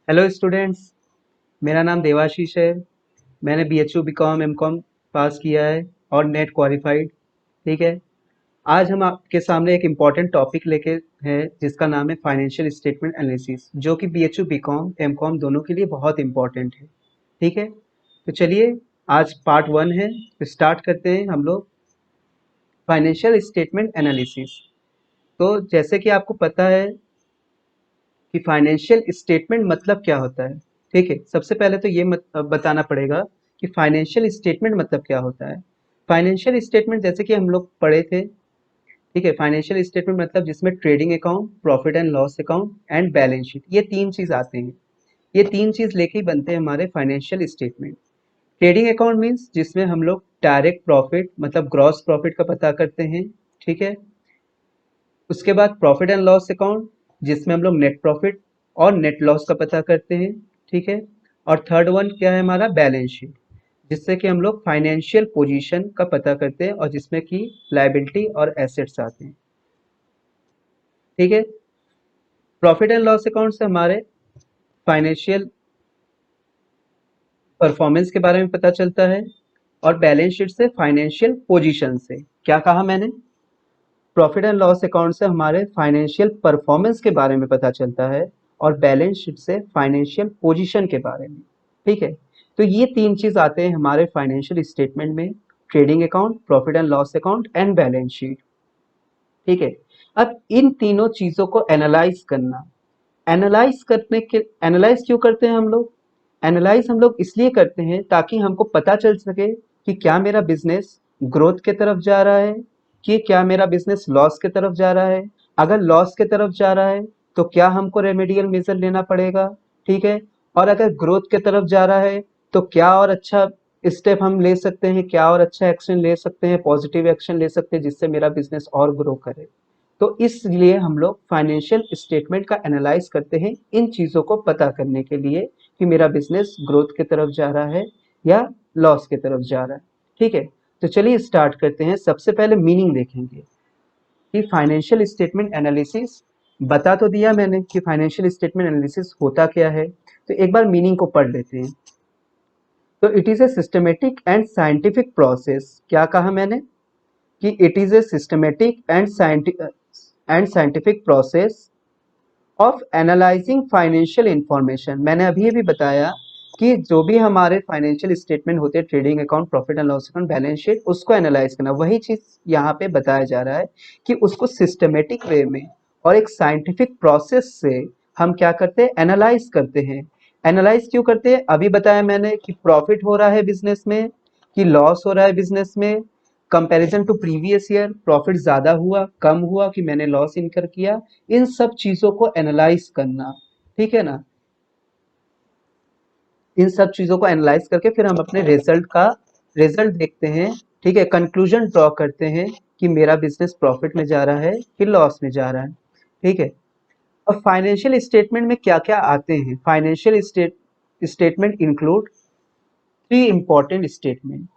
Hello students, मेरा नाम देवाशीष है। मैंने BHU BCom MCom पास किया है और नेट क्वालिफाइड। ठीक है। आज हम आपके सामने एक इम्पॉर्टेंट टॉपिक लेके हैं जिसका नाम है फाइनेंशियल स्टेटमेंट एनालिसिस, जो कि BHU BCom MCom दोनों के लिए बहुत इम्पॉर्टेंट है। ठीक है। तो चलिए, आज पार्ट 1 है, तो स्टार्ट करते हैं हम लोग फाइनेंशियल स्टेटमेंट एनालिसिस। तो जैसे कि आपको पता है कि फाइनेंशियल स्टेटमेंट मतलब क्या होता है। ठीक है। सबसे पहले तो ये बताना पड़ेगा कि फाइनेंशियल स्टेटमेंट मतलब क्या होता है। फाइनेंशियल स्टेटमेंट जैसे कि हम लोग पढ़े थे। ठीक है। फाइनेंशियल स्टेटमेंट मतलब जिसमें trading account, profit and loss account and balance sheet, ये तीन चीज आते हैं। ये तीन चीज लेके ही बनते हैं हमारे financial statement. Trading account means जिसमें हम लोग डायरेक्ट प्रॉफिट मतलब ग्रॉस प्रॉफिट का पता करते हैं। ठीक है। उसके बाद प्रॉफिट एंड लॉस अकाउंट, जिसमें हम लोग नेट प्रॉफिट और नेट लॉस का पता करते हैं। ठीक है। और थर्ड वन क्या है हमारा, बैलेंस शीट, जिससे कि हम लोग फाइनेंशियल पोजीशन का पता करते हैं और जिसमें कि लायबिलिटी और एसेट्स आते हैं। ठीक है। प्रॉफिट एंड लॉस अकाउंट से हमारे फाइनेंशियल परफॉर्मेंस के बारे में पता चलता है और बैलेंस शीट से फाइनेंशियल पोजीशन से, क्या कहा मैंने, प्रॉफिट एंड लॉस अकाउंट से हमारे फाइनेंशियल परफॉर्मेंस के बारे में पता चलता है और बैलेंस शीट से फाइनेंशियल पोजीशन के बारे में। ठीक है। तो ये तीन चीज आते हैं हमारे फाइनेंशियल स्टेटमेंट में, trading account, profit and loss account and balance sheet. ठीक है। अब इन तीनों चीजों को एनालाइज करना, एनालाइज क्यों करते हैं हम लोग, एनालाइज हम लोग इसलिए करते हैं ताकि हमको पता चल सके कि क्या मेरा बिजनेस ग्रोथ के तरफ जा रहा है, कि क्या मेरा बिजनेस लॉस के तरफ जा रहा है। अगर लॉस के तरफ जा रहा है तो क्या हमको रेमेडियल मेजर लेना पड़ेगा। ठीक है। और अगर ग्रोथ के तरफ जा रहा है तो क्या और अच्छा स्टेप हम ले सकते हैं, क्या और अच्छा एक्शन ले सकते हैं, पॉजिटिव एक्शन ले सकते हैं जिससे मेरा बिजनेस और ग्रो करे। तो इसलिए हम लोग फाइनेंशियल स्टेटमेंट का एनालाइज करते हैं इन चीज़ों को पता करने के लिए कि मेरा बिजनेस ग्रोथ की तरफ जा रहा है या लॉस की तरफ जा रहा है। ठीक है। तो चलिए स्टार्ट करते हैं। सबसे पहले मीनिंग देखेंगे कि फाइनेंशियल स्टेटमेंट एनालिसिस, बता तो दिया मैंने कि फाइनेंशियल स्टेटमेंट एनालिसिस होता क्या है, तो एक बार मीनिंग को पढ़ लेते हैं। तो it is a systematic and scientific process, क्या कहा मैंने कि it is a systematic and scientific process of analysing financial information. मैंने अभी भी बताया कि जो भी हमारे फाइनेंशियल स्टेटमेंट होते हैं, trading account, profit and loss account, balance sheet, उसको एनालाइज करना, वही चीज यहाँ पे बताया जा रहा है कि उसको सिस्टमेटिक वे में और एक साइंटिफिक प्रोसेस से हम क्या करते हैं, एनालाइज करते हैं। एनालाइज क्यों करते हैं, अभी बताया मैंने कि प्रॉफिट हो रहा है बिजनेस में कि लॉस हो रहा है बिजनेस में, comparison to previous year profit ज्यादा हुआ कम हुआ कि मैंने लॉस इनकर किया, इन सब चीजों को एनालाइज करना। ठीक है ना। इन सब चीजों को एनालाइज करके फिर हम अपने रिजल्ट देखते हैं। ठीक है। कंक्लूजन ड्रॉ करते हैं कि मेरा बिजनेस प्रॉफिट में जा रहा है कि लॉस में जा रहा है। ठीक है। अब फाइनेंशियल स्टेटमेंट में क्या क्या आते हैं, financial statement include three important statement.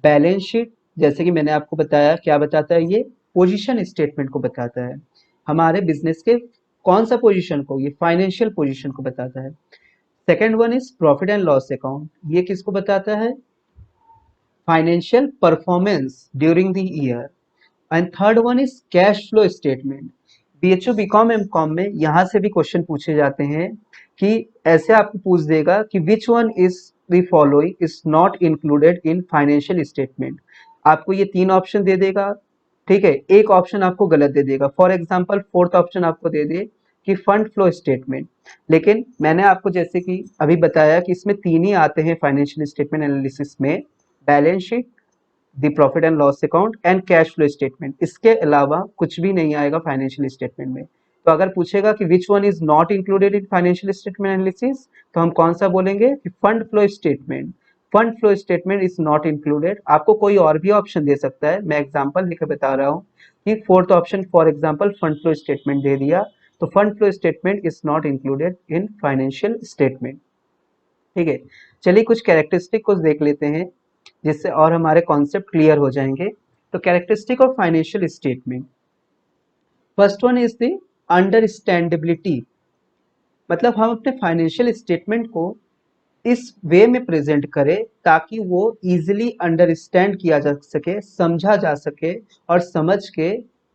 Balance sheet, जैसे कि मैंने आपको बताया, क्या बताता है ये, पोजीशन स्टेटमेंट को बताता है, हमारे बिजनेस के कौन सा पोजीशन को, ये फाइनेंशियल पोजीशन को बताता है। Second one is profit and loss account, ये किसको बताता है, financial performance during the year. And third one is cash flow statement. BHU BCom MCom में यहाँ से भी क्वेश्चन पूछे जाते हैं कि ऐसे आपको पूछ देगा कि which one is the following is not included in financial statement. आपको ये तीन ऑप्शन दे देगा। ठीक है। एक ऑप्शन आपको गलत दे देगा, फॉर एग्जांपल फोर्थ ऑप्शन आपको दे दे कि फंड फ्लो स्टेटमेंट। लेकिन मैंने आपको जैसे कि अभी बताया कि इसमें तीन ही आते हैं फाइनेंशियल स्टेटमेंट एनालिसिस में, balance sheet, the profit and loss account and cash flow statement. इसके अलावा कुछ भी नहीं आएगा फाइनेंशियल स्टेटमेंट में। तो अगर पूछेगा कि which one is not included in financial statement analysis, तो हम कौन सा बोलेंगे कि fund flow statement. Fund flow statement is not included. आपको कोई और भी ऑप्शन दे सकता है, मैं एग्जांपल लिख बता रहा हूँ कि fourth option for example fund flow statement दे दिया, तो fund flow statement is not included in financial statement. ठीक है। चलिए कुछ कैरेक्टरिस्टिक को देख लेते हैं जिससे और हमारे कॉन्सेप्ट क्लियर हो जाएंगे। तो characteristic of financial statement, first one is the understandability, मतलब हम अपने फाइनेंशियल स्टेटमेंट को इस वे में प्रेजेंट करें ताकि वो इजीली अंडरस्टैंड किया जा सके, समझा जा सके और समझ के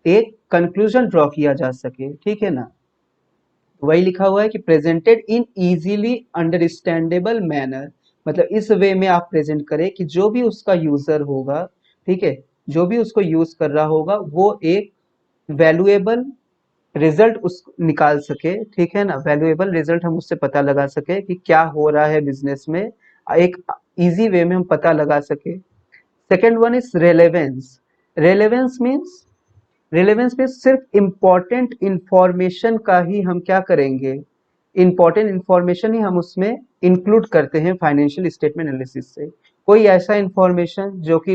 एक कंक्लूजन ड्रॉ किया जा सके, ठीक है ना। वही लिखा हुआ है कि presented in easily understandable manner, मतलब इस वे में आप प्रेजेंट करें कि जो भी उसका यूजर होगा, ठीक है, जो भी उसको यूज कर रहा होगा वो एक वैल्यूएबल रिजल्ट उस निकाल सके, ठीक है ना, वैल्यूएबल रिजल्ट हम उससे पता लगा सके कि क्या हो रहा है बिजनेस में, एक इजी वे में हम पता लगा सके। Second one is relevance. Relevance means, relevance में सिर्फ इंपॉर्टेंट इंफॉर्मेशन का ही हम क्या करेंगे, इंपॉर्टेंट इंफॉर्मेशन ही हम उसमें इंक्लूड करते हैं फाइनेंशियल स्टेटमेंट एनालिसिस से। कोई ऐसा इंफॉर्मेशन जो कि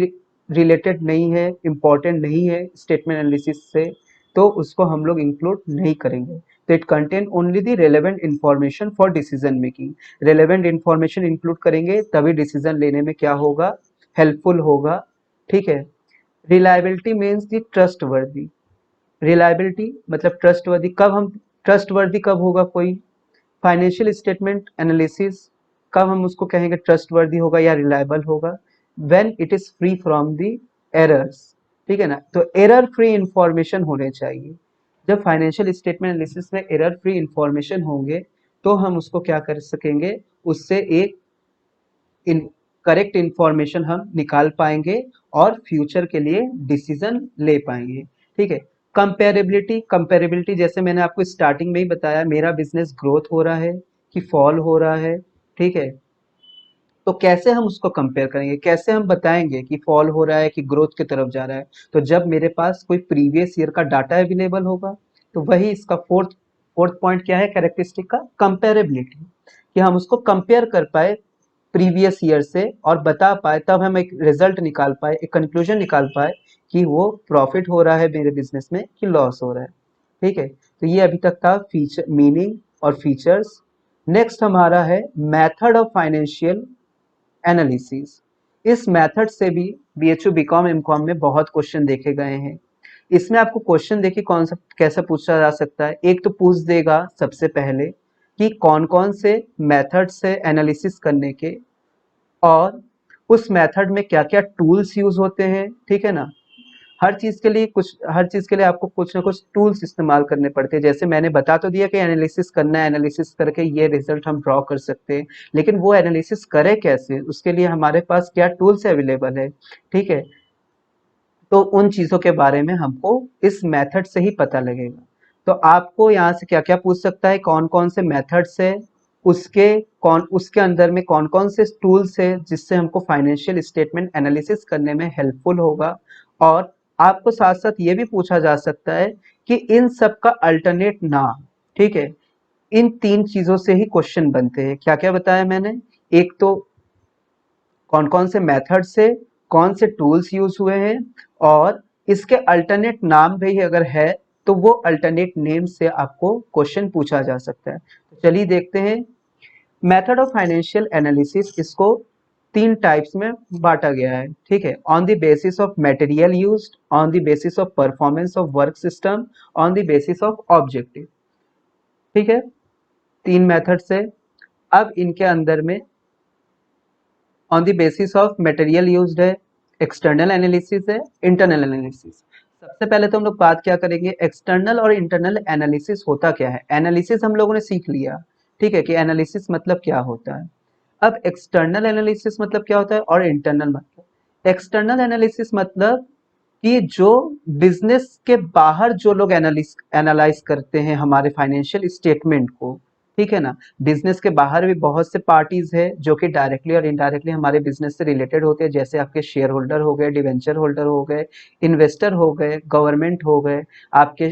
रिलेटेड नहीं है, इंपॉर्टेंट नहीं है स्टेटमेंट एनालिसिस से, तो उसको हम लोग इंक्लूड नहीं करेंगे। तो it contain only the relevant information for decision making. Relevant information include करेंगे तभी डिसीजन लेने में क्या होगा, हेल्पफुल होगा, ठीक है। Reliability means the trustworthy. Reliability मतलब ट्रस्टवर्दी, कब हम ट्रस्टवर्दी कब होगा कोई फाइनेंशियल स्टेटमेंट एनालिसिस, कब हम उसको कहेंगे ट्रस्टवर्दी होगा या रिलायबल होगा, when it is free from the errors, ठीक है ना। तो एरर फ्री इंफॉर्मेशन होने चाहिए। जब फाइनेंशियल स्टेटमेंट एनालिसिस में एरर फ्री इंफॉर्मेशन होंगे तो हम उसको क्या कर सकेंगे, उससे एक इन करेक्ट इंफॉर्मेशन हम निकाल पाएंगे और फ्यूचर के लिए डिसीजन ले पाएंगे, ठीक है। कंपेरेबिलिटी, कंपेरेबिलिटी जैसे मैंने आपको स्टार्टिंग में ही बताया, मेरा बिजनेस ग्रोथ हो रहा है कि फॉल हो रहा है, ठीक है। तो कैसे हम उसको कंपेयर करेंगे, कैसे हम बताएंगे कि फॉल हो रहा है कि ग्रोथ की तरफ जा रहा है, तो जब मेरे पास कोई प्रीवियस ईयर का डाटा अवेलेबल होगा। तो वही इसका फोर्थ फोर्थ पॉइंट क्या है कैरेक्टरिस्टिक का, कंपेरेबिलिटी, कि हम उसको कंपेयर कर पाए प्रीवियस ईयर से और बता पाए, तब हम एक रिजल्ट निकाल पाए, एक कंक्लूजन निकाल पाए कि वो प्रॉफिट हो रहा है मेरे बिजनेस में कि लॉस हो रहा है, ठीक है। तो ये अभी तक था फीचर, मीनिंग और फीचर्स। नेक्स्ट हमारा है मेथड ऑफ फाइनेंशियल एनालिसिस। इस मेथड से भी बीएचयू बीकॉम एमकॉम में बहुत क्वेश्चन देखे गए हैं। इसमें आपको क्वेश्चन देखिए कौन सा कैसा पूछा जा सकता है। एक तो पूछ देगा सबसे पहले कि कौन कौन से मेथड से एनालिसिस करने के, और उस मेथड में क्या क्या टूल्स यूज होते हैं, ठीक है ना। हर चीज के लिए आपको कुछ ना कुछ टूल्स इस्तेमाल करने पड़ते हैं। जैसे मैंने बता तो दिया कि एनालिसिस करना है, एनालिसिस करके ये रिजल्ट हम ड्रॉ कर सकते हैं, लेकिन वो एनालिसिस करे कैसे, उसके लिए हमारे पास क्या टूल्स अवेलेबल है, ठीक है। तो उन चीजों के बारे में हमको इस मेथड से ही पता लगेगा। तो आपको यहाँ से क्या क्या पूछ सकता है, कौन कौन से मेथड्स है, उसके अंदर में कौन कौन से टूल्स है जिससे हमको फाइनेंशियल स्टेटमेंट एनालिसिस करने में हेल्पफुल होगा। और आपको साथ साथ ये भी पूछा जा सकता है कि इन सब का अल्टरनेट नाम, ठीक है। इन तीन चीजों से ही क्वेश्चन बनते हैं। क्या क्या बताया मैंने, एक तो कौन कौन से मेथड से, कौन से टूल्स यूज हुए हैं, और इसके अल्टरनेट नाम भी अगर है तो वो अल्टरनेट नेम से आपको क्वेश्चन पूछा जा सकता है। तो चलिए देखते हैं। मेथड ऑफ फाइनेंशियल एनालिसिस, इसको तीन टाइप्स में बांटा गया है, ठीक है। On the basis of material used, on the basis of performance of work system, on the basis of objective, ठीक है। तीन मेथड से। अब इनके अंदर में on the basis of material used है, एक्सटर्नल एनालिसिस है, इंटरनल एनालिसिस। सबसे पहले तो हम लोग बात क्या करेंगे, एक्सटर्नल और इंटरनल एनालिसिस होता क्या है। एनालिसिस हम लोगों ने सीख लिया, ठीक है, कि एनालिसिस मतलब क्या होता है। अब एक्सटर्नल एनालिसिस मतलब क्या होता है और इंटरनल मतलब, एक्सटर्नल एनालिसिस मतलब कि जो बिजनेस के बाहर जो लोग एनालाइज करते हैं हमारे फाइनेंशियल स्टेटमेंट को, ठीक है ना। बिजनेस के बाहर भी बहुत से पार्टीज है जो कि डायरेक्टली और इनडायरेक्टली हमारे बिजनेस से रिलेटेड होते हैं, जैसे आपके शेयर होल्डर हो गए, डिवेंचर होल्डर हो गए, इन्वेस्टर हो गए, गवर्नमेंट हो गए, आपके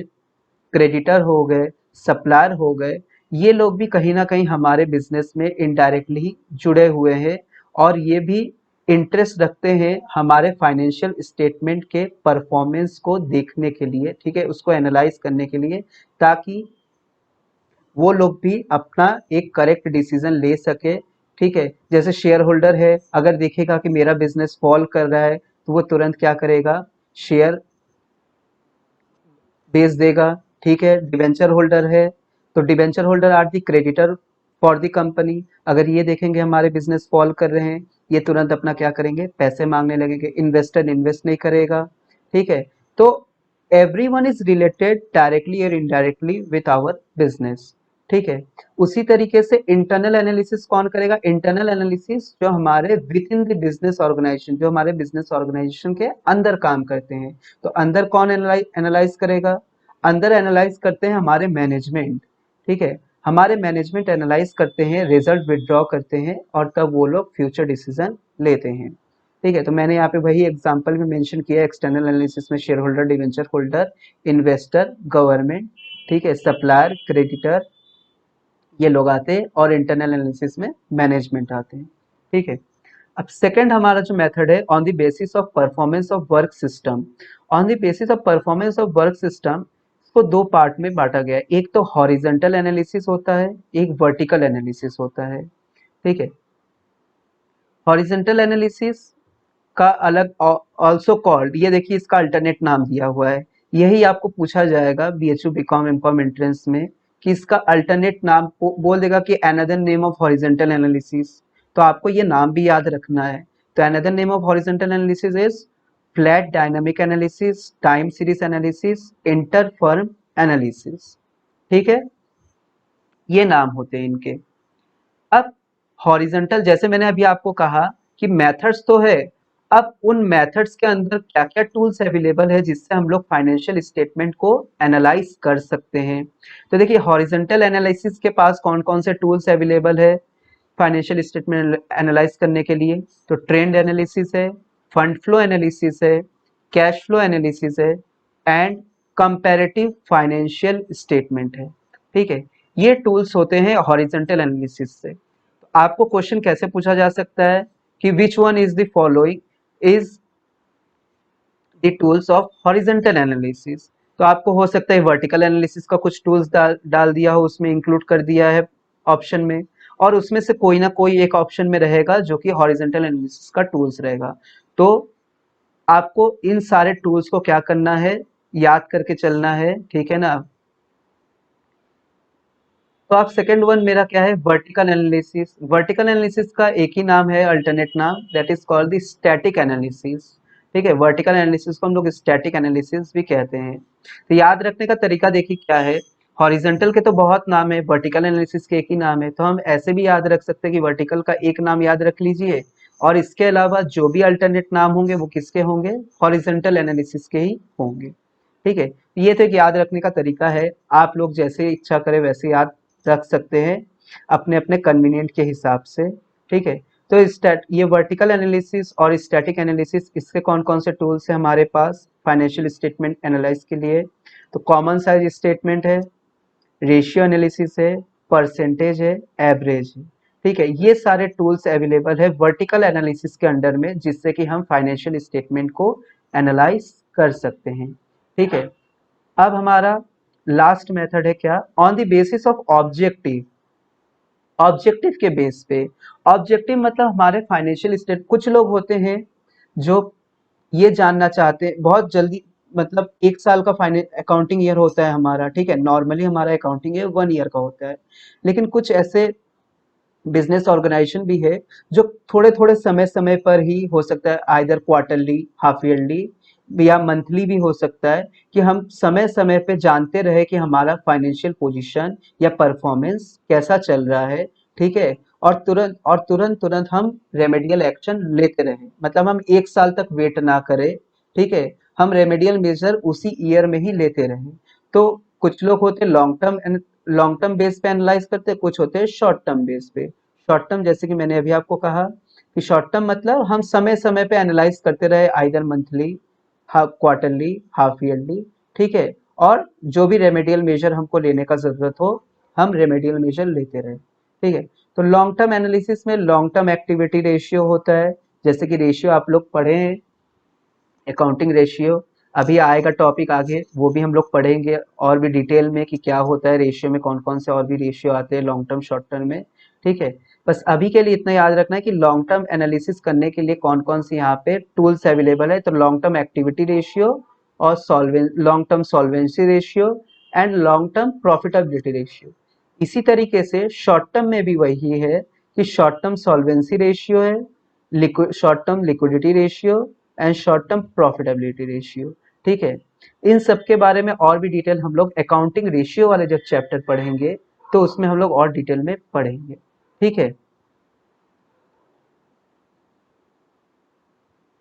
क्रेडिटर हो गए, सप्लायर हो गए। ये लोग भी कहीं ना कहीं हमारे बिजनेस में इनडायरेक्टली जुड़े हुए हैं और ये भी इंटरेस्ट रखते हैं हमारे फाइनेंशियल स्टेटमेंट के परफॉर्मेंस को देखने के लिए, ठीक है, उसको एनालाइज करने के लिए, ताकि वो लोग भी अपना एक करेक्ट डिसीजन ले सके, ठीक है। जैसे शेयर होल्डर है, अगर देखेगा कि मेरा बिजनेस फॉल कर रहा है तो वो तुरंत क्या करेगा, शेयर बेच देगा, ठीक है। डिबेंचर होल्डर है, तो debenture holder are the creditor for the company. अगर ये देखेंगे हमारे बिजनेस फॉल कर रहे हैं, ये तुरंत अपना क्या करेंगे, पैसे मांगने लगेंगे। इन्वेस्टर इन्वेस्ट नहीं करेगा, ठीक है। तो एवरीवन इज रिलेटेड डायरेक्टली और इनडायरेक्टली विथ आवर बिजनेस, ठीक है। उसी तरीके से इंटरनल एनालिसिस कौन करेगा, इंटरनल एनालिसिस जो हमारे within the business organisation, जो हमारे बिजनेस ऑर्गेनाइजेशन के अंदर काम करते हैं। तो अंदर कौन एनालाइज करेगा, अंदर एनालाइज करते हैं हमारे मैनेजमेंट, ठीक है। हमारे मैनेजमेंट एनालाइज करते हैं, रिजल्ट विड्रॉ करते हैं और तब वो लोग फ्यूचर डिसीजन लेते हैं, ठीक है। तो मैंने यहाँ पे वही एग्जांपल में मेंशन किया, एक्सटर्नल एनालिसिस में share holder, debenture holder, investor, government, ठीक है, सप्लायर, क्रेडिटर, ये लोग आते हैं। और इंटरनल एनालिसिस में मैनेजमेंट आते हैं, ठीक है। अब सेकंड हमारा जो मेथड है, on the basis of performance of work system. On the basis of performance of work system को दो पार्ट में बांटा गया है। एक तो हॉरिजेंटल एनालिसिस होता है, एक वर्टिकल एनालिसिस होता है, ठीक है। हॉरिजेंटल एनालिसिस का अलग, ऑल्सो कॉल्ड, ये देखिए इसका अल्टरनेट नाम दिया हुआ है। यही आपको पूछा जाएगा बीएचयू बीकॉम एमकॉम एंट्रेंस में, कि इसका अल्टरनेट नाम बोल देगा कि another name of horizontal analysis. तो आपको ये नाम भी याद रखना है। तो another name of horizontal analysis is flat dynamic analysis, time series analysis, inter firm analysis, ठीक है। ये नाम होते हैं इनके। अब हॉरिजॉन्टल, जैसे मैंने अभी आपको कहा कि मेथड्स तो है, अब उन मेथड्स के अंदर क्या क्या टूल्स अवेलेबल है जिससे हम लोग फाइनेंशियल स्टेटमेंट को एनालाइज कर सकते हैं। तो देखिए हॉरिजॉन्टल एनालिसिस के पास कौन कौन से टूल्स अवेलेबल है फाइनेंशियल स्टेटमेंट एनालाइज करने के लिए। तो ट्रेंड एनालिसिस है, फंड फ्लो एनालिसिस है, कैश फ्लो एनालिसिस है, एंड कंपैरेटिव फाइनेंशियल स्टेटमेंट है, ठीक है। ये टूल्स होते हैं हॉरिजॉन्टल एनालिसिस से। आपको क्वेश्चन कैसे पूछा जा सकता है कि which one is the following is the tools of horizontal analysis. तो आपको हो सकता है वर्टिकल एनालिसिस का कुछ टूल्स डाल दिया हो, उसमें इंक्लूड कर दिया है ऑप्शन में, और उसमें से कोई ना कोई एक ऑप्शन में रहेगा जो कि हॉरिजॉन्टल एनालिसिस का टूल्स रहेगा। तो आपको इन सारे टूल्स को क्या करना है, याद करके चलना है, ठीक है ना। तो आप सेकंड वन मेरा क्या है, वर्टिकल एनालिसिस। वर्टिकल एनालिसिस का एक ही नाम है, अल्टरनेट नाम, that is called the static analysis, ठीक है। वर्टिकल एनालिसिस को हम लोग स्टैटिक एनालिसिस भी कहते हैं। तो याद रखने का तरीका देखिए क्या है, हॉरिजॉन्टल के तो बहुत नाम है, वर्टिकल एनालिसिस के एक ही नाम है। तो हम ऐसे भी याद रख सकते हैं कि वर्टिकल का एक नाम याद रख लीजिए, और इसके अलावा जो भी अल्टरनेट नाम होंगे वो किसके होंगे, हॉरिजॉन्टल एनालिसिस के ही होंगे, ठीक है। ये तो एक याद रखने का तरीका है, आप लोग जैसे इच्छा करें वैसे याद रख सकते हैं अपने अपने कन्वीनियंट के हिसाब से, ठीक है। तो ये वर्टिकल एनालिसिस और स्टैटिक एनालिसिस, इसके कौन कौन से टूल्स हैं हमारे पास फाइनेंशियल स्टेटमेंट एनालाइज के लिए। तो कॉमन साइज स्टेटमेंट है, रेशियो एनालिसिस है, परसेंटेज है, एवरेज है, ठीक है। ये सारे टूल्स अवेलेबल है वर्टिकल एनालिसिस के अंडर में, जिससे कि हम फाइनेंशियल स्टेटमेंट को एनालाइज कर सकते हैं, ठीक है। अब हमारा लास्ट मेथड है क्या, on the basis of objective. Objective के बेस पे, ऑब्जेक्टिव मतलब हमारे फाइनेंशियल स्टेट, कुछ लोग होते हैं जो ये जानना चाहते हैं बहुत जल्दी, मतलब एक साल का फाइनेंस अकाउंटिंग ईयर होता है हमारा, ठीक है। नॉर्मली हमारा अकाउंटिंग ईयर 1 ईयर का होता है, लेकिन कुछ ऐसे बिजनेस ऑर्गेनाइजेशन भी है जो थोड़े थोड़े समय समय पर ही हो सकता है, आइदर क्वार्टरली, हाफ ईयरली या मंथली भी हो सकता है, कि हम समय समय पे जानते रहे कि हमारा फाइनेंशियल पोजीशन या परफॉर्मेंस कैसा चल रहा है, ठीक है। और तुरंत तुरंत हम रेमेडियल एक्शन लेते रहे, मतलब हम एक साल तक वेट ना करें, ठीक है। हम रेमेडियल मेजर उसी ईयर में ही लेते रहे। तो कुछ लोग होते लॉन्ग टर्म बेस पे एनालाइज करते हैं, कुछ होते हैं शॉर्ट टर्म बेस पे। शॉर्ट टर्म जैसे कि मैंने अभी आपको कहा कि शॉर्ट टर्म मतलब हम समय समय पे एनालाइज करते रहे, either monthly, half quarterly, half yearly, ठीक है। और जो भी रेमेडियल मेजर हमको लेने का जरूरत हो, हम रेमेडियल मेजर लेते रहे, ठीक है। तो लॉन्ग टर्म एनालिसिस में लॉन्ग टर्म एक्टिविटी रेशियो होता है, जैसे कि रेशियो आप लोग पढ़े हैं, अकाउंटिंग रेशियो, अभी आएगा टॉपिक आगे, वो भी हम लोग पढ़ेंगे और भी डिटेल में कि क्या होता है रेशियो में, कौन कौन से और भी रेशियो आते हैं लॉन्ग टर्म शॉर्ट टर्म में, ठीक है। बस अभी के लिए इतना याद रखना है कि लॉन्ग टर्म एनालिसिस करने के लिए कौन कौन से यहाँ पे टूल्स अवेलेबल है। तो लॉन्ग टर्म एक्टिविटी रेशियो और long term solvency ratio and long term profitability ratio. इसी तरीके से शॉर्ट टर्म में भी वही है कि शॉर्ट टर्म सॉल्वेंसी रेशियो है, short term liquidity ratio and short term profitability ratio. ठीक है, इन सब के बारे में और भी डिटेल हम लोग अकाउंटिंग रेशियो वाले जब चैप्टर पढ़ेंगे तो उसमें हम लोग और डिटेल में पढ़ेंगे। ठीक है,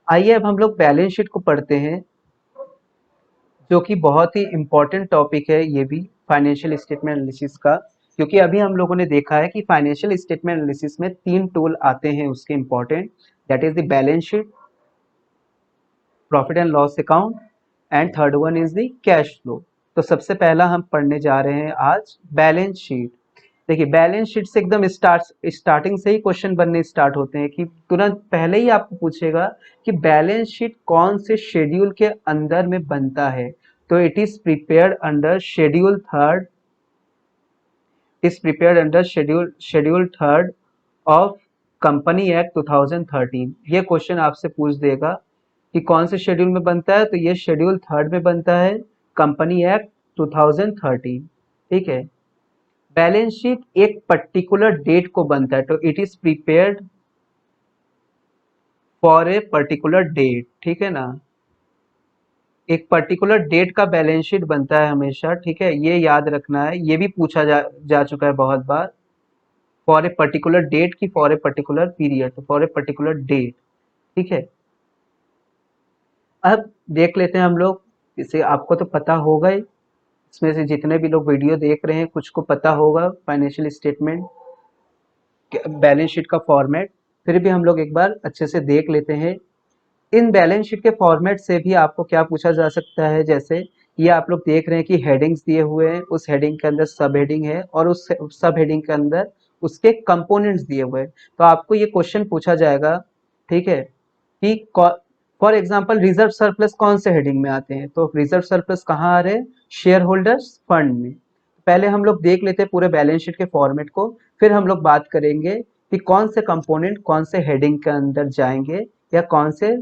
आइए अब हम लोग बैलेंस शीट को पढ़ते हैं, जो कि बहुत ही इम्पोर्टेंट टॉपिक है ये भी फाइनेंशियल स्टेटमेंट एनालिसिस का। क्योंकि अभी हम लोगों ने देखा है कि फाइनेंशियल स्टेटमेंट एनालिसिस में 3 टूल आते हैं उसके important, that is the balance sheet, profit and loss account and third one is the cash flow. तो सबसे पहला हम पढ़ने जा रहे हैं आज बैलेंस शीट। देखिए, बैलेंस शीट से एकदम स्टार्टिंग से ही क्वेश्चन बनने स्टार्ट होते हैं कि तुरंत पहले ही आपको पूछेगा कि बैलेंस शीट कौन से शेड्यूल के अंदर में बनता है। तो it is prepared under schedule third, is prepared under schedule third of company act 2013। ये क्वेश्चन आपसे पूछ देगा कि कौन से शेड्यूल में बनता है, तो ये शेड्यूल थर्ड में बनता है, कंपनी एक्ट 2013। ठीक है, बैलेंस शीट एक पर्टिकुलर डेट को बनता है, तो it is prepared for a particular date. ठीक है ना, एक पर्टिकुलर डेट का बैलेंस शीट बनता है हमेशा। ठीक है, ये याद रखना है, ये भी पूछा जा चुका है बहुत बार। फॉर ए पर्टिकुलर डेट की for a particular period, for a particular date. ठीक है, अब देख लेते हैं हम लोग, इसे आपको तो पता होगा ही, इसमें से जितने भी लोग वीडियो देख रहे हैं कुछ को पता होगा फाइनेंशियल स्टेटमेंट बैलेंस शीट का फॉर्मेट। फिर भी हम लोग एक बार अच्छे से देख लेते हैं। इन बैलेंस शीट के फॉर्मेट से भी आपको क्या पूछा जा सकता है, जैसे ये आप लोग देख रहे हैं कि हेडिंग्स दिए हुए हैं, उस हेडिंग के अंदर सब हेडिंग है और उस सब हेडिंग के अंदर उसके कंपोनेंट्स दिए हुए हैं। तो आपको ये क्वेश्चन पूछा जाएगा, ठीक है, कि फॉर एग्जांपल रिजर्व सरप्लस कौन से हेडिंग में आते हैं, तो रिजर्व सरप्लस कहाँ आ रहे हैं, शेयर होल्डर्स फंड में। पहले हम लोग देख लेते हैं पूरे बैलेंस शीट के फॉर्मेट को, फिर हम लोग बात करेंगे कि कौन से कंपोनेंट कौन से हेडिंग के अंदर जाएंगे या कौन से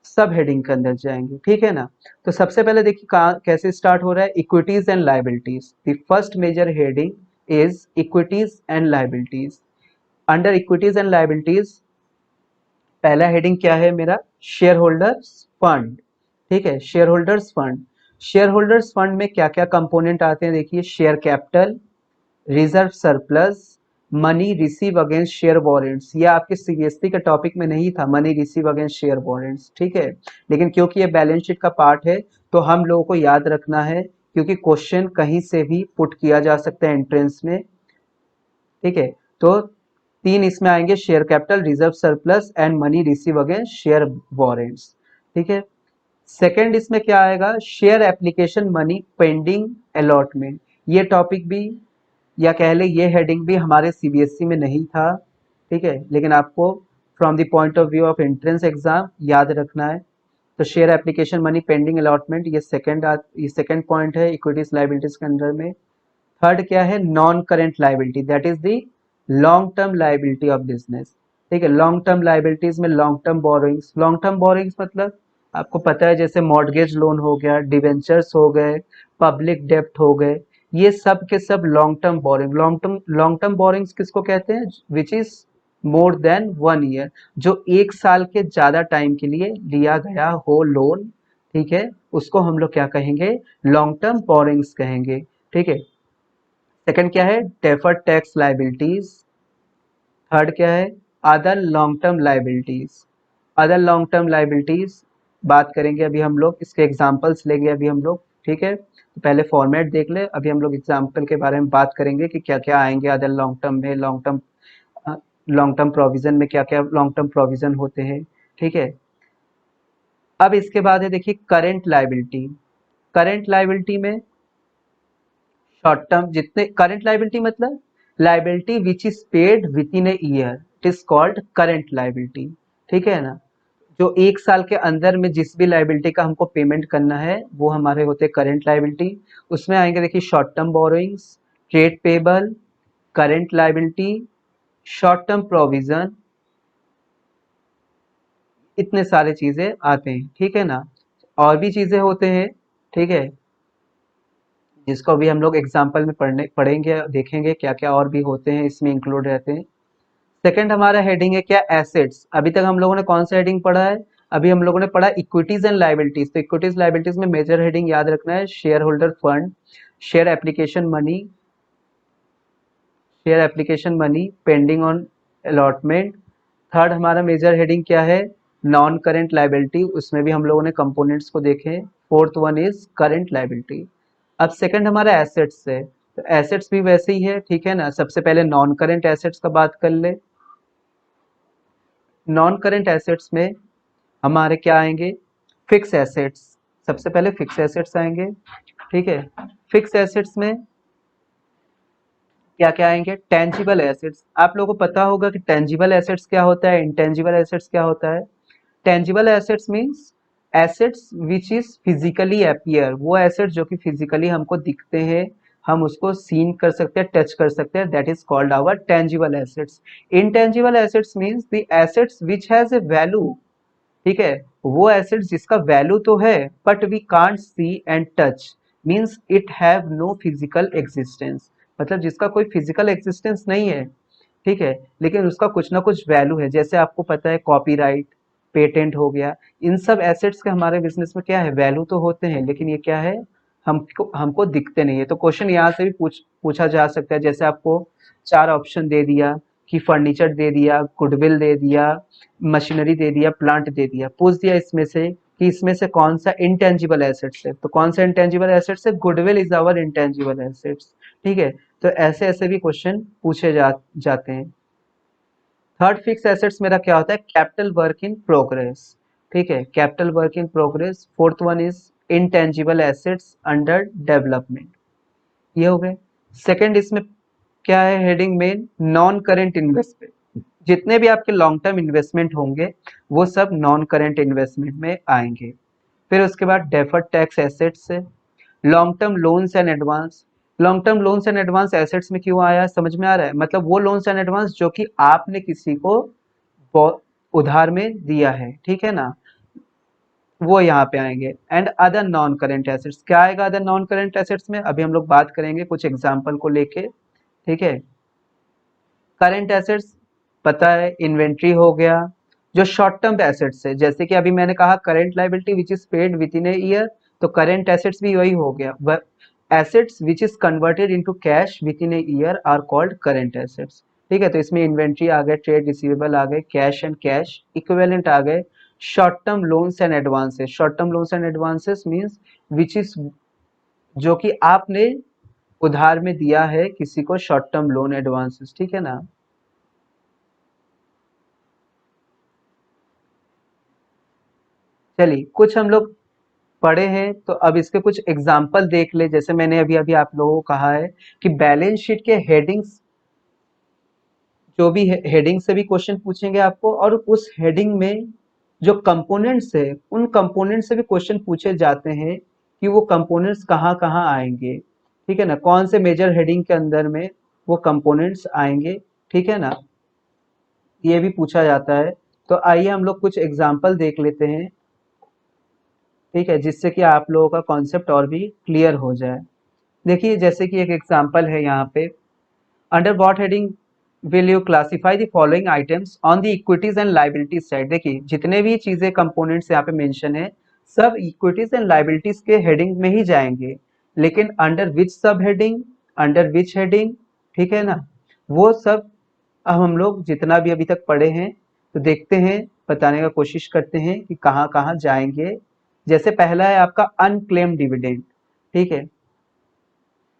सब हेडिंग के अंदर जाएंगे। ठीक है ना, तो सबसे पहले देखिए कैसे स्टार्ट हो रहा है, equities and liabilities. The first major heading is equities and liabilities. Under equities and liabilities पहला हेडिंग क्या है मेरा, शेयर होल्डर्स फंड। ठीक है, share holders fund. Share holders fund में क्या क्या कंपोनेंट आते हैं, देखिए, share capital, reserve surplus, money receive against share warrants. ये आपके सीबीएसई के टॉपिक में नहीं था, money receive against share warrants. ठीक है, लेकिन क्योंकि ये बैलेंस शीट का पार्ट है तो हम लोगों को याद रखना है, क्योंकि क्वेश्चन कहीं से भी पुट किया जा सकता है एंट्रेंस में। ठीक है, तो 3 इसमें आएंगे, share capital, reserve surplus and money receive against share warrants. ठीक है, सेकंड इसमें क्या आएगा, share application money pending allotment. ये टॉपिक भी या कह ले ये हेडिंग भी हमारे सीबीएसई में नहीं था। ठीक है, लेकिन आपको from the point of view of entrance exam याद रखना है। तो share application money pending allotment, ये सेकंड पॉइंट है इक्विटीज लाइबिलिटीज के अंदर में। थर्ड क्या है, non current liability, that is the long term liability of business. ठीक है, लॉन्ग टर्म लाइबिलिटीज में long term borrowings. Long term borrowings मतलब आपको पता है, जैसे मॉर्गेज लोन हो गया, डिवेंचर्स हो गए, पब्लिक डेप्ट हो गए, ये सब के सब long term borrowing. Long term borrowings किसको कहते हैं, which is more than 1 year, जो 1 साल के ज्यादा टाइम के लिए लिया गया हो लोन। ठीक है, उसको हम लोग क्या कहेंगे, लॉन्ग टर्म बोरिंग्स कहेंगे। ठीक है, सेकंड क्या है, डेफर्ड टैक्स लाइबिलिटीज। थर्ड क्या है, other long term liabilities. Other long term liabilities बात करेंगे अभी हम लोग, इसके एग्जांपल्स लेंगे अभी हम लोग। ठीक है, तो पहले फॉर्मेट देख ले, अभी हम लोग एग्जांपल के बारे में बात करेंगे कि क्या क्या आएंगे अदर लॉन्ग टर्म में, लॉन्ग टर्म प्रोविजन में क्या क्या लॉन्ग टर्म प्रोविजन होते हैं। ठीक है, अब इसके बाद है देखिए करेंट लाइबिलिटी। करेंट लाइबिलिटी में शॉर्ट टर्म जितने, करेंट लाइबिलिटी मतलब liability which is paid within a year, it is called current liability. ठीक है ना, जो 1 साल के अंदर में जिस भी लाइबिलिटी का हमको पेमेंट करना है वो हमारे होते हैं करेंट लाइबिलिटी। उसमें आएंगे देखिए short term borrowings, trade payable, current liability, short term provision, इतने सारे चीजें आते हैं। ठीक है ना, और भी चीजें होते हैं। ठीक है, जिसको अभी हम लोग एग्जाम्पल में पढ़ेंगे, देखेंगे क्या क्या और भी होते हैं इसमें इंक्लूड रहते हैं। सेकंड हमारा हेडिंग है क्या, एसेट्स। अभी तक हम लोगों ने कौन सा हेडिंग पढ़ा है, अभी हम लोगों ने पढ़ा इक्विटीज एंड लाइबिलिटीज। तो इक्विटीज लाइबिलिटीज में मेजर हेडिंग याद रखना है share holder fund, share application money, share application money pending on allotment. Third हमारा मेजर हेडिंग क्या है, नॉन करेंट लाइबिलिटी, उसमें भी हम लोगों ने कंपोनेंट्स को देखे। Fourth one is current liability. अब सेकंड हमारा एसेट्स है, तो एसेट्स भी वैसे ही है, ठीक है ना। सबसे पहले नॉन करेंट एसेट्स का बात कर ले। नॉन करेंट एसेट्स में हमारे क्या आएंगे, फिक्स एसेट्स। सबसे पहले फिक्स एसेट्स आएंगे, ठीक है। फिक्स एसेट्स में क्या क्या आएंगे, टेंजिबल एसेट्स। आप लोगों को पता होगा कि टेंजिबल एसेट्स क्या होता है, इंटेंजिबल एसेट्स क्या होता है। Tangible assets means assets which is physically appear, वो एसेट्स जो कि फिजिकली हमको दिखते हैं, हम उसको सीन कर सकते हैं, टच कर सकते हैं, that is called our tangible assets. Intangible assets means the assets which has a value, ठीक है। वो एसेट्स जिसका वैल्यू तो है but we can't see and touch, means it have no physical existence, मतलब जिसका कोई फिजिकल एग्जिस्टेंस नहीं है, ठीक है, लेकिन उसका कुछ ना कुछ वैल्यू है। जैसे आपको पता है कॉपीराइट, पेटेंट हो गया, इन सब एसेट्स के हमारे बिजनेस में क्या है, वैल्यू तो होते हैं, लेकिन ये क्या है, हमको हमको दिखते नहीं है। तो क्वेश्चन यहाँ से भी पूछा जा सकता है। जैसे आपको चार ऑप्शन दे दिया कि फर्नीचर दे दिया, गुडविल दे दिया, मशीनरी दे दिया, प्लांट दे दिया, पूछ दिया इसमें से कि इसमें से कौन सा इंटेंजिबल एसेट्स है, तो कौन सा इंटेंजिबल एसेट्स है, goodwill is our intangible assets, ठीक है। तो ऐसे ऐसे भी क्वेश्चन पूछे जाते हैं। थर्ड फिक्स एसेट्स मेरा क्या होता है, कैपिटल वर्क इन प्रोग्रेस, ठीक है, capital work in progress. Fourth one is intangible assets under development, ये हो गए। सेकंड इसमें क्या है heading main, non current investment. जितने भी आपके लॉन्ग टर्म इन्वेस्टमेंट होंगे वो सब नॉन करेंट इन्वेस्टमेंट में आएंगे। फिर उसके बाद डेफर्ड टैक्स एसेट्स है, long term loans and advance. Long term loans and advance assets में क्यों आया, समझ में आ रहा है, मतलब वो लोन्स एंड एडवांस जो कि आपने किसी को उधार में दिया है, ठीक है ना, वो यहाँ पे आएंगे। And other non current assets, क्या आएगा अदर नॉन करेंट एसेट्स में, अभी हम लोग बात करेंगे कुछ एग्जाम्पल को लेके, ठीक है। करंट एसेट्स पता है, इन्वेंट्री हो गया। जो शॉर्ट टर्म एसेट्स है, जैसे कि अभी मैंने कहा current liability which is paid within a year, तो करंट एसेट्स भी वही हो गया। Assets which is converted into cash within a year are called current assets, ठीक है। तो इसमें इन्वेंट्री आ गए, ट्रेड रिसीवेबल आ गए, कैश एंड कैश इक्विवेलेंट आ गए। Short term loans and advances, short term loans and advances means which is जो कि आपने उधार में दिया है किसी को, शॉर्ट टर्म लोन एडवांसेस, ठीक है ना। चलिए कुछ हम लोग पढ़े हैं तो अब इसके कुछ एग्जाम्पल देख ले। जैसे मैंने अभी अभी आप लोगों को कहा है कि बैलेंस शीट के हेडिंग्स, जो भी हेडिंग से भी क्वेश्चन पूछेंगे आपको, और उस हेडिंग में जो कंपोनेंट्स है उन कंपोनेंट से भी क्वेश्चन पूछे जाते हैं कि वो कंपोनेंट्स कहाँ कहाँ आएंगे, ठीक है ना, कौन से मेजर हेडिंग के अंदर में वो कंपोनेंट्स आएंगे, ठीक है ना, ये भी पूछा जाता है। तो आइए हम लोग कुछ एग्जाम्पल देख लेते हैं, ठीक है, जिससे कि आप लोगों का कॉन्सेप्ट और भी क्लियर हो जाए। देखिए जैसे कि एक एग्जाम्पल है यहाँ पे, under what heading will you classify the following items on the equities and liabilities side. देखिए जितने भी चीजें कंपोनेंट्स यहाँ पे मेंशन है सब इक्विटीज एंड लाइबिलिटीज के हेडिंग में ही जाएंगे, लेकिन अंडर विच सब हेडिंग, अंडर विच हेडिंग, ठीक है ना, वो सब अब हम लोग जितना भी अभी तक पढ़े हैं तो देखते हैं, बताने का कोशिश करते हैं कि कहाँ कहाँ जाएंगे। जैसे पहला है आपका अनक्लेम डिविडेंड, ठीक है।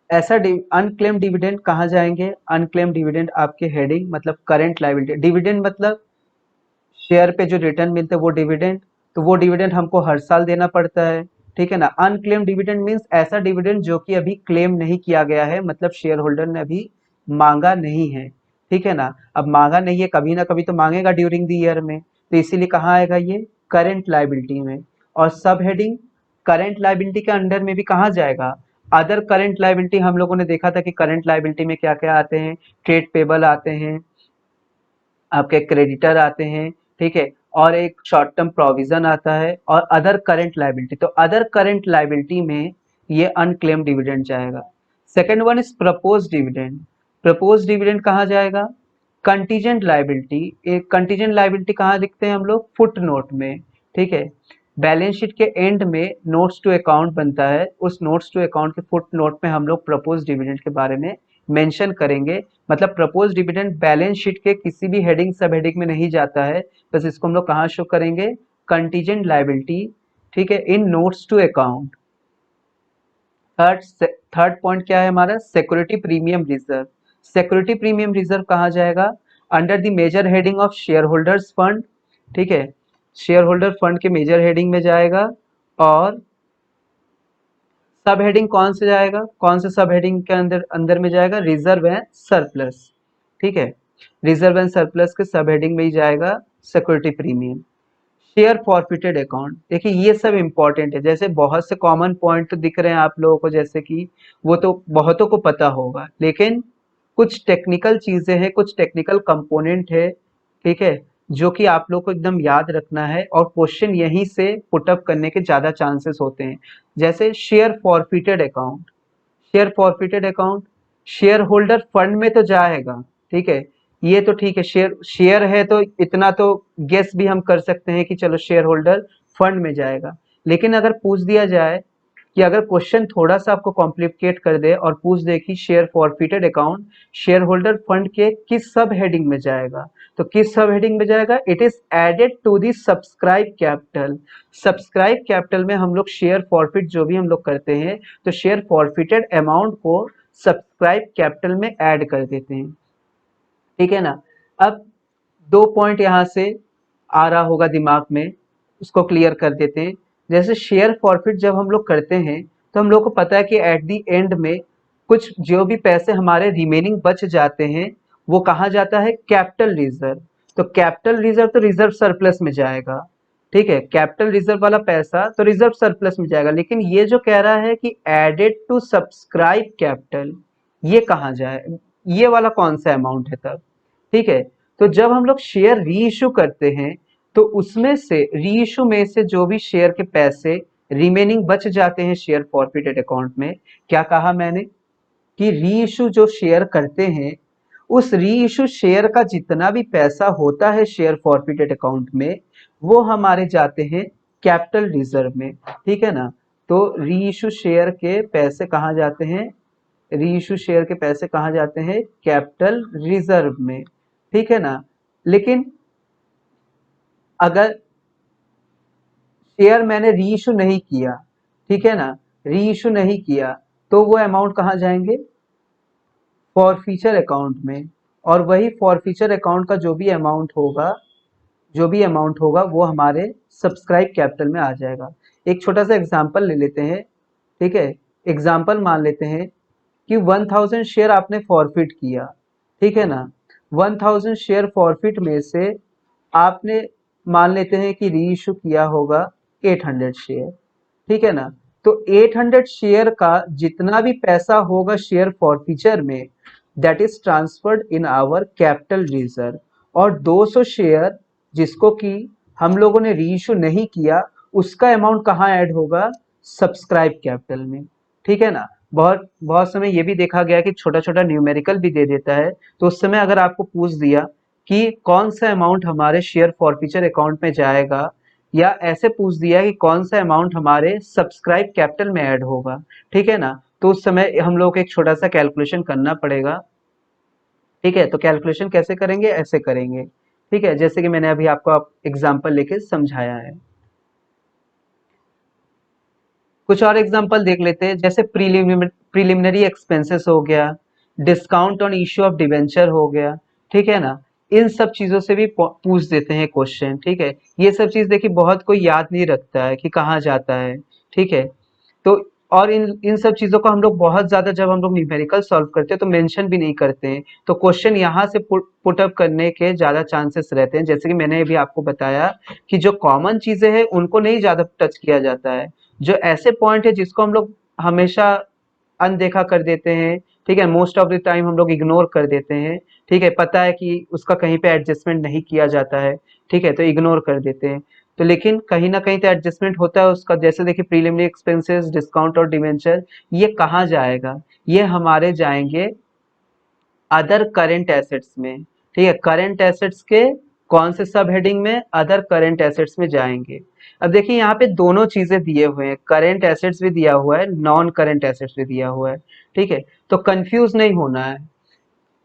ऐसा अनक्लेम डिविडेंड कहाँ जाएंगे, अनक्लेम डिविडेंड आपके हेडिंग मतलब करंट लाइबिलिटी, डिविडेंड मतलब शेयर पे जो रिटर्न मिलते हैं वो डिविडेंड, तो वो डिविडेंड हमको हर साल देना पड़ता है, ठीक है ना। अनक्लेम डिविडेंड मींस ऐसा डिविडेंड जो कि अभी क्लेम नहीं किया गया है, मतलब शेयर होल्डर ने अभी मांगा नहीं है, ठीक है ना। अब मांगा नहीं है, कभी ना कभी तो मांगेगा ड्यूरिंग द ईयर में, तो इसीलिए कहाँ आएगा ये, करंट लाइबिलिटी में। और सब हेडिंग करंट लाइबिलिटी के अंडर में भी कहाँ जाएगा, अदर करंट लाइबिलिटी। हम लोगों ने देखा था कि करंट लाइबिलिटी में क्या क्या आते हैं, ट्रेड पेबल आते हैं, आपके क्रेडिटर आते हैं, ठीक है, और एक शॉर्ट टर्म प्रोविजन आता है और अदर करंट लाइबिलिटी। तो अदर करंट लाइबिलिटी में ये अनक्लेम डिविडेंड जाएगा। Second one is propose dividend. Propose dividend कहाँ जाएगा? Contingent liability. एक कंटीजेंट लाइबिलिटी कहाँ लिखते हैं हम लोग? फुट नोट में, ठीक है। बैलेंस शीट के एंड में नोट्स टू अकाउंट बनता है, उस नोट्स टू अकाउंट के फुट नोट में हम लोग प्रपोज डिविडेंड के बारे में मेंशन करेंगे। मतलब प्रपोज डिविडेंड बैलेंस शीट के किसी भी हेडिंग सब हेडिंग में नहीं जाता है, बस इसको हम लोग कहाँ शो करेंगे? कंटीजेंट लाइबिलिटी, ठीक है, in notes to account. Third point क्या है हमारा? Security premium reserve. Security premium reserve कहाँ जाएगा? Under the major heading of share holders fund, ठीक है, शेयर होल्डर फंड के मेजर हेडिंग में जाएगा। और सब हेडिंग कौन से जाएगा? कौन से सब हेडिंग के अंदर अंदर में जाएगा? रिजर्व एंड सरप्लस, ठीक है, रिजर्व एंड सरप्लस के सब हेडिंग में ही जाएगा security premium. Share forfeited account, देखिए ये सब इंपॉर्टेंट है। जैसे बहुत से कॉमन पॉइंट तो दिख रहे हैं आप लोगों को, जैसे कि वो तो बहुतों को पता होगा, लेकिन कुछ टेक्निकल चीजें हैं, कुछ टेक्निकल कंपोनेंट है, ठीक है, जो कि आप लोग को एकदम याद रखना है और क्वेश्चन यहीं से पुटअप करने के ज्यादा चांसेस होते हैं। जैसे share forfeited account, share forfeited account share holder fund में तो जाएगा, ठीक है, ये तो ठीक है, शेयर शेयर है तो इतना तो गेस भी हम कर सकते हैं कि चलो शेयर होल्डर फंड में जाएगा। लेकिन अगर पूछ दिया जाए कि अगर क्वेश्चन थोड़ा सा आपको कॉम्प्लिकेट कर दे और पूछ दे कि share forfeited account share holder fund के किस सब हेडिंग में जाएगा, तो किस सब हेडिंग में जाएगा? It is added to the subscribe capital. Subscribe capital में हम लोग शेयर फॉरफिट जो भी हम लोग करते हैं, तो शेयर फॉरफिटेड अमाउंट को सब्सक्राइब कैपिटल में ऐड कर देते हैं, ठीक है ना। अब दो पॉइंट यहाँ से आ रहा होगा दिमाग में, उसको क्लियर कर देते हैं। जैसे शेयर फॉरफिट जब हम लोग करते हैं तो हम लोग को पता है कि एट दी एंड में कुछ जो भी पैसे हमारे रिमेनिंग बच जाते हैं वो कहाँ जाता है? Capital reserve. तो कैपिटल रिजर्व तो रिजर्व सरप्लस में जाएगा, ठीक है, कैपिटल रिजर्व वाला पैसा तो रिजर्व सरप्लस में जाएगा। लेकिन ये जो कह रहा है कि एडेड टू सब्सक्राइब कैपिटल, ये कहाँ जाए? ये वाला कौन सा अमाउंट है तब? ठीक है, तो जब हम लोग शेयर री इशू करते हैं तो उसमें से री इशू में से जो भी शेयर के पैसे रिमेनिंग बच जाते हैं शेयर फॉरफिटेड अकाउंट में, क्या कहा मैंने कि री इशू जो शेयर करते हैं उस री इशू शेयर का जितना भी पैसा होता है शेयर फॉरफिटेड अकाउंट में वो हमारे जाते हैं कैपिटल रिजर्व में, ठीक है ना। तो री इशू शेयर के पैसे कहाँ जाते हैं? री इशू शेयर के पैसे कहाँ जाते हैं? कैपिटल रिजर्व में, ठीक है ना। लेकिन अगर शेयर मैंने री इशू नहीं किया, ठीक है ना, री इशू नहीं किया, तो वो अमाउंट कहाँ जाएंगे? फॉरफीचर अकाउंट में। और वही फॉरफीचर अकाउंट का जो भी अमाउंट होगा, जो भी अमाउंट होगा वो हमारे सब्सक्राइब कैपिटल में आ जाएगा। एक छोटा सा एग्जांपल ले लेते हैं, ठीक है, एग्जांपल मान लेते हैं कि 1000 शेयर आपने फॉरफिट किया, ठीक है ना। 1000 शेयर फॉरफिट में से आपने मान लेते हैं कि री इशू किया होगा 800 शेयर, ठीक है ना। तो 800 शेयर का जितना भी पैसा होगा शेयर फॉरफीचर में that is transferred in our capital reserve. और 200 शेयर जिसको कि हम लोगों ने री इशू नहीं किया उसका अमाउंट कहाँ ऐड होगा? सब्सक्राइब कैपिटल में, ठीक है ना। बहुत बहुत समय ये भी देखा गया कि छोटा छोटा न्यूमेरिकल भी दे देता है, तो उस समय अगर आपको पूछ दिया कि कौन सा अमाउंट हमारे शेयर फॉरफीचर अकाउंट में जाएगा या ऐसे पूछ दिया कि कौन सा अमाउंट हमारे सब्सक्राइब कैपिटल में ऐड होगा, ठीक है ना, तो उस समय हम लोग एक छोटा सा कैलकुलेशन करना पड़ेगा, ठीक है। तो कैलकुलेशन कैसे करेंगे? ऐसे करेंगे, ठीक है, जैसे कि मैंने अभी आपको एग्जांपल लेके समझाया है। कुछ और एग्जांपल देख लेते हैं, जैसे प्रीलिमिनरी एक्सपेंसेस हो गया, discount on issue of debenture हो गया, ठीक है ना। इन सब चीजों से भी पूछ देते हैं क्वेश्चन, ठीक है। ये सब चीज देखिए बहुत कोई याद नहीं रखता है कि कहाँ जाता है, ठीक है। तो और इन इन सब चीजों को हम लोग बहुत ज्यादा जब हम लोग न्यूमेरिकल सॉल्व करते हैं तो मेंशन भी नहीं करते हैं, तो क्वेश्चन यहाँ से पुट अप करने के ज्यादा चांसेस रहते हैं। जैसे कि मैंने अभी आपको बताया कि जो कॉमन चीजें हैं उनको नहीं ज्यादा टच किया जाता है, जो ऐसे पॉइंट है जिसको हम लोग हमेशा अनदेखा कर देते हैं, ठीक है, मोस्ट ऑफ द टाइम हम लोग इग्नोर कर देते हैं, ठीक है, पता है कि उसका कहीं पे एडजस्टमेंट नहीं किया जाता है, ठीक है, तो इग्नोर कर देते हैं। तो लेकिन कहीं ना कहीं तो एडजस्टमेंट होता है उसका। जैसे देखिए प्रीलिमिनरी एक्सपेंसेस, डिस्काउंट और डिवेंचर, ये कहाँ जाएगा, ये हमारे जाएंगे अदर करेंट एसेट्स में। ठीक है, करेंट एसेट्स के कौन से सब हेडिंग में, अदर करेंट एसेट्स में जाएंगे। अब देखिए यहाँ पे दोनों चीजें दिए हुए हैं, करेंट एसेट्स भी दिया हुआ है, नॉन करेंट एसेट्स भी दिया हुआ है। ठीक है, तो कंफ्यूज नहीं होना है।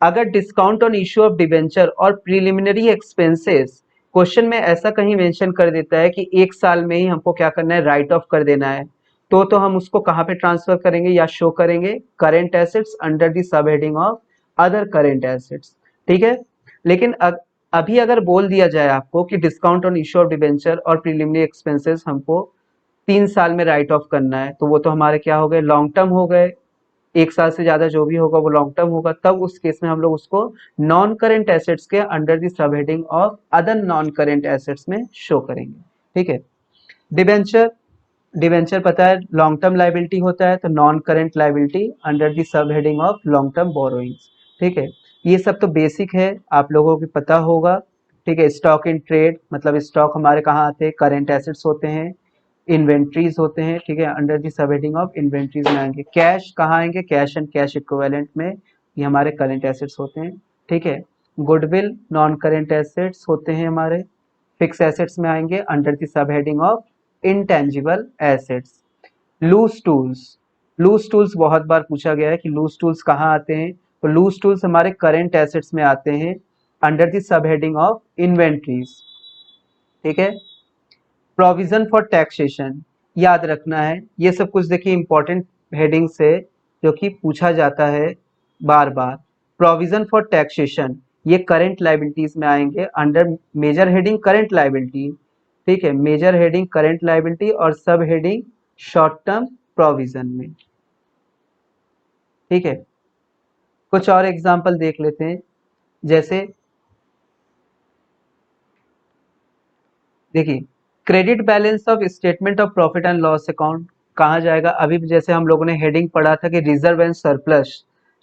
अगर discount on issue of debenture और प्रीलिमिनरी एक्सपेंसेस क्वेश्चन में ऐसा कहीं मेंशन कर देता है कि एक साल में ही हमको क्या करना है, राइट ऑफ कर देना है, तो हम उसको कहाँ पे ट्रांसफर करेंगे या शो करेंगे, current assets under the sub heading of other current assets. ठीक है, लेकिन अभी अगर बोल दिया जाए आपको कि discount on issue of debenture और प्रीलिमिनरी एक्सपेंसेस हमको 3 साल में राइट ऑफ करना है, तो वो तो हमारे क्या हो गए, लॉन्ग टर्म हो गए। एक साल से ज्यादा जो भी होगा वो लॉन्ग टर्म होगा, तब उस केस में हम लोग उसको नॉन करेंट एसेट्स के under the sub heading of other non current assets में शो करेंगे। ठीक है, डिबेंचर, डिबेंचर पता है लॉन्ग टर्म लाइबिलिटी होता है, तो non current liability under the sub heading of long term borrowings. ठीक है, ये सब तो बेसिक है, आप लोगों को पता होगा। ठीक है, स्टॉक इन ट्रेड मतलब स्टॉक हमारे कहाँ आते हैं, करेंट एसेट्स होते हैं। इन्वेंट्रीज होते हैं, ठीक है, under the sub heading of inventories में आएंगे। कैश कहाँ आएंगे, कैश एंड कैश इक्विवेलेंट में, ये हमारे करेंट एसेट्स होते हैं। ठीक है, गुडविल नॉन करेंट एसेट्स होते हैं हमारे। फिक्स एसेट्स में आएंगे under the sub heading of intangible assets. Loose tools, loose tools बहुत बार पूछा गया है कि लूज टूल्स कहाँ आते हैं, तो लूज टूल्स हमारे करेंट एसेट्स में आते हैं under the sub heading of inventories. ठीक है, प्रोविजन फॉर टैक्सेशन याद रखना है, ये सब कुछ देखिए इंपॉर्टेंट हेडिंग से जो कि पूछा जाता है बार बार। प्रोविजन फॉर टैक्सेशन ये करेंट लाइबिलिटीज में आएंगे under major heading current liability. ठीक है, मेजर हेडिंग करेंट लाइबिलिटी और सब हेडिंग शॉर्ट टर्म प्रोविजन में। ठीक है, कुछ और एग्जांपल देख लेते हैं। जैसे देखिए credit balance of statement of profit and loss account कहाँ जाएगा, अभी जैसे हम लोगों ने हेडिंग पढ़ा था कि reserve and surplus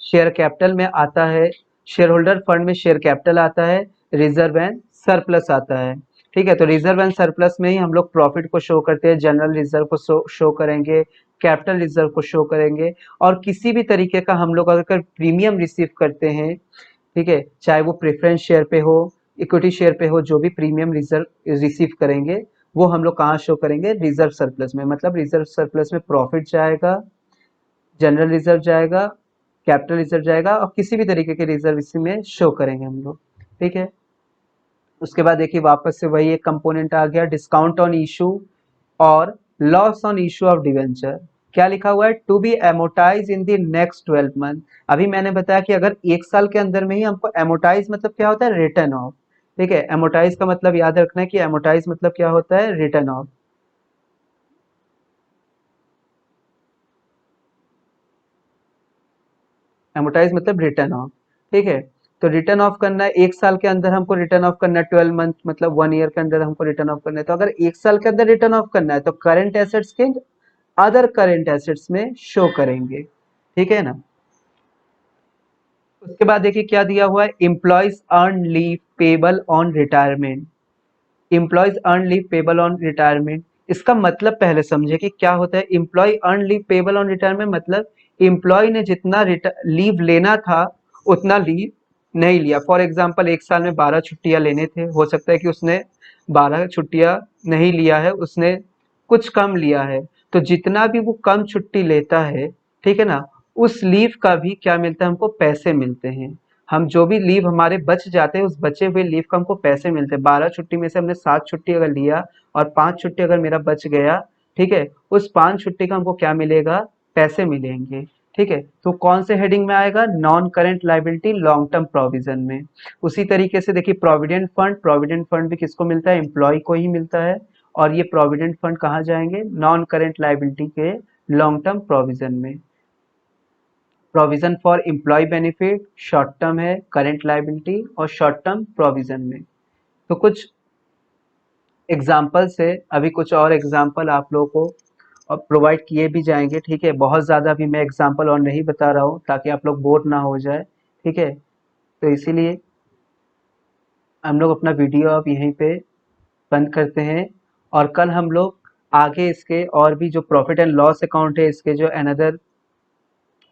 share capital में आता है, शेयर होल्डर फंड में शेयर कैपिटल आता है, रिजर्व एंड सरप्लस आता है। ठीक है, तो रिजर्व एंड सरप्लस में ही हम लोग प्रॉफिट को शो करते हैं, जनरल रिजर्व को शो करेंगे, कैपिटल रिजर्व को शो करेंगे। और किसी भी तरीके का हम लोग अगर प्रीमियम रिसीव करते हैं, ठीक है, चाहे वो प्रेफरेंस शेयर पे हो, इक्विटी शेयर पे हो, जो भी प्रीमियम रिजर्व रिसीव करेंगे वो हम लोग कहाँ शो करेंगे, रिजर्व सरप्लस में। मतलब रिजर्व सरप्लस में प्रॉफिट जाएगा, जनरल रिजर्व जाएगा, कैपिटल रिजर्व जाएगा, और किसी भी तरीके के रिजर्व इसी में शो करेंगे हम लोग। ठीक है, उसके बाद देखिए वापस से वही एक कंपोनेंट आ गया, डिस्काउंट ऑन इशू और loss on issue of debenture. क्या लिखा हुआ है, to be amortise in the next 12 month. अभी मैंने बताया कि अगर एक साल के अंदर में ही हमको एमोटाइज मतलब क्या होता है, रिटर्न ऑफ। ठीक है, एमोटाइज का मतलब याद रखना है कि एमोटाइज मतलब क्या होता है, रिटर्न ऑफ। एमोटाइज मतलब रिटर्न ऑफ। ठीक है, तो रिटर्न ऑफ करना है एक साल के अंदर, हमको रिटर्न ऑफ करना है 12 मंथ मतलब 1 ईयर के अंदर हमको रिटर्न ऑफ करना है। तो अगर एक साल के अंदर रिटर्न ऑफ करना है तो करंट एसेट्स के अदर करंट एसेट्स में शो करेंगे। ठीक है ना, उसके बाद देखिए क्या दिया हुआ है, employees earn leave payable on retirement. Employees earn leave payable on retirement, इसका मतलब पहले समझे कि क्या होता है। Employee earn leave payable on retirement मतलब एम्प्लॉय ने जितना लीव लेना था उतना लीव नहीं लिया। फॉर एग्जाम्पल एक साल में 12 छुट्टियां लेने थे, हो सकता है कि उसने 12 छुट्टियां नहीं लिया है, उसने कुछ कम लिया है। तो जितना भी वो कम छुट्टी लेता है, ठीक है ना, उस लीव का भी क्या मिलता है, हमको पैसे मिलते हैं। हम जो भी लीव हमारे बच जाते हैं उस बचे हुए लीव का हमको पैसे मिलते हैं। 12 छुट्टी में से हमने 7 छुट्टी अगर लिया और 5 छुट्टी अगर मेरा बच गया, ठीक है, उस 5 छुट्टी का हमको क्या मिलेगा, पैसे मिलेंगे। ठीक है, तो कौन से हेडिंग में आएगा, non current liability long term provision में। उसी तरीके से देखिए प्रोविडेंट फंड, प्रोविडेंट फंड भी किसको मिलता है, एम्प्लॉय को ही मिलता है। और ये प्रोविडेंट फंड कहाँ जाएंगे, नॉन करेंट लाइबिलिटी के लॉन्ग टर्म प्रोविजन में। Provision for employee benefit short term है करेंट लाइबिलिटी और शॉर्ट टर्म प्रोविजन में। तो कुछ एग्जाम्पल से अभी कुछ और एग्जाम्पल आप लोगों को प्रोवाइड किए भी जाएंगे। ठीक है, बहुत ज़्यादा अभी मैं एग्जाम्पल और नहीं बता रहा हूँ ताकि आप लोग बोर ना हो जाए। ठीक है, तो इसीलिए हम लोग अपना वीडियो अब यहीं पे बंद करते हैं और कल हम लोग आगे इसके और भी जो प्रॉफिट एंड लॉस अकाउंट है, इसके जो अनदर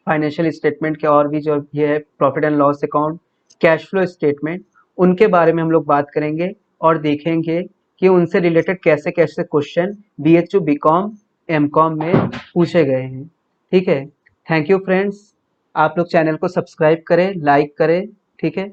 फाइनेंशियल स्टेटमेंट के और भी जो ये है profit and loss account, cash flow statement, उनके बारे में हम लोग बात करेंगे और देखेंगे कि उनसे रिलेटेड कैसे कैसे क्वेश्चन BHU BCom MCom में पूछे गए हैं। ठीक है, थैंक यू फ्रेंड्स। आप लोग चैनल को सब्सक्राइब करें, लाइक करें। ठीक है।